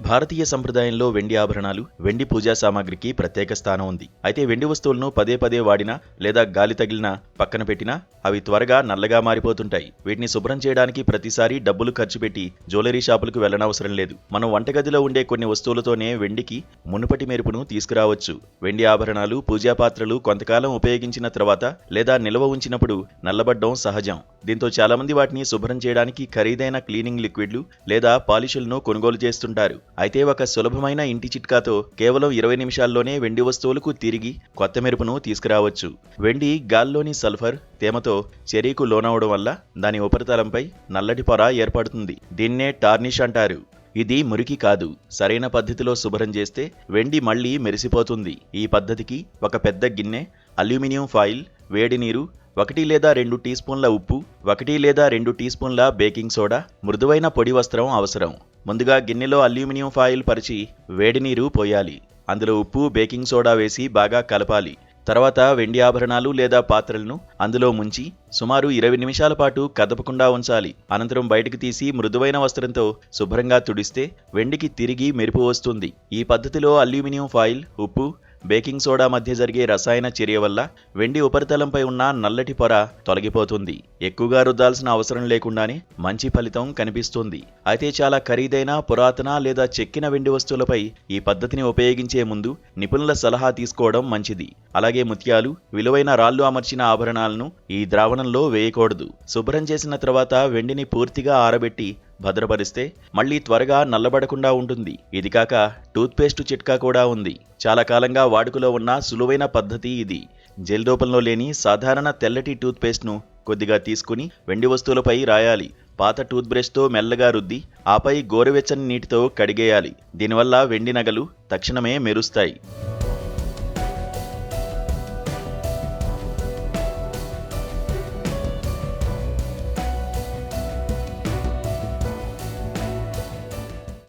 భారతీయ సంప్రదాయంలో వెండి ఆభరణాలు, వెండి పూజా సామాగ్రికి ప్రత్యేక స్థానం ఉంది. అయితే వెండి వస్తువులను పదే పదే వాడినా లేదా గాలి తగిలినా పక్కన పెట్టినా అవి త్వరగా నల్లగా మారిపోతుంటాయి. వీటిని శుభ్రం చేయడానికి ప్రతిసారి డబ్బులు ఖర్చు పెట్టి జ్యువెలరీ షాపులకు వెళ్లనవసరం లేదు. మనం వంటగదిలో ఉండే కొన్ని వస్తువులతోనే వెండికి మునుపటి మెరుపును తీసుకురావచ్చు. వెండి ఆభరణాలు, పూజా పాత్రలు కొంతకాలం ఉపయోగించిన తర్వాత లేదా నిల్వ ఉంచినప్పుడు నల్లబడ్డం సహజం. దీంతో చాలామంది వాటిని శుభ్రం చేయడానికి ఖరీదైన క్లీనింగ్ లిక్విడ్లు లేదా పాలిషులను కొనుగోలు చేస్తుంటారు. అయితే ఒక సులభమైన ఇంటి చిట్కాతో కేవలం 20 నిమిషాల్లోనే వెండి వస్తువులకు తిరిగి కొత్త మెరుపును తీసుకురావచ్చు. వెండి గాల్లోని సల్ఫర్ తేమతో చర్యకు లోనవడం వల్ల దాని ఉపరితలంపై నల్లటి పొర ఏర్పడుతుంది. దీన్నే టార్నిష్ అంటారు. ఇది మురికి కాదు. సరైన పద్ధతిలో శుభ్రం చేస్తే వెండి మళ్లీ మెరిసిపోతుంది. ఈ పద్ధతికి ఒక పెద్ద గిన్నె, అల్యూమినియం ఫాయిల్, వేడి నీరు, 1 లేదా 2 టీ స్పూన్ల ఉప్పు, 1 లేదా 2 టీ స్పూన్ల బేకింగ్ సోడా, మృదువైన పొడి వస్త్రం అవసరం. ముందుగా గిన్నెలో అల్యూమినియం ఫాయిల్ పరిచి వేడి నీరు పోయాలి. అందులో ఉప్పు, బేకింగ్ సోడా వేసి బాగా కలపాలి. తర్వాత వెండి ఆభరణాలు లేదా పాత్రలను అందులో ముంచి సుమారు 20 నిమిషాల పాటు కదపకుండా ఉంచాలి. అనంతరం బయటకు తీసి మృదువైన వస్త్రంతో శుభ్రంగా తుడిస్తే వెండికి తిరిగి మెరుపు వస్తుంది. ఈ పద్ధతిలో అల్యూమినియం ఫాయిల్, ఉప్పు, బేకింగ్ సోడా మధ్య జరిగే రసాయన చర్య వల్ల వెండి ఉపరితలంపై ఉన్న నల్లటి పొర తొలగిపోతుంది. ఎక్కువగా రుద్దాల్సిన అవసరం లేకుండానే మంచి ఫలితం కనిపిస్తుంది. అయితే చాలా ఖరీదైన, పురాతన లేదా చెక్కిన వెండి వస్తువులపై ఈ పద్ధతిని ఉపయోగించే ముందు నిపుణుల సలహా తీసుకోవడం మంచిది. అలాగే ముత్యాలు, విలువైన రాళ్లు అమర్చిన ఆభరణాలను ఈ ద్రావణంలో వేయకూడదు. శుభ్రం చేసిన తర్వాత వెండిని పూర్తిగా ఆరబెట్టి భద్రపరిస్తే మళ్లీ త్వరగా నల్లబడకుండా ఉంటుంది. ఇది కాక టూత్పేస్ట్ చిట్కా కూడా ఉంది. చాలా కాలంగా వాడుకలో ఉన్న సులువైన పద్ధతి ఇది. జెల్ రూపంలో లేని సాధారణ తెల్లటి టూత్పేస్ట్ను కొద్దిగా తీసుకుని వెండి వస్తువులపై రాయాలి. పాత టూత్ బ్రష్తో మెల్లగా రుద్ది ఆపై గోరువెచ్చని నీటితో కడిగేయాలి. దీనివల్ల వెండి నగలు తక్షణమే మెరుస్తాయి.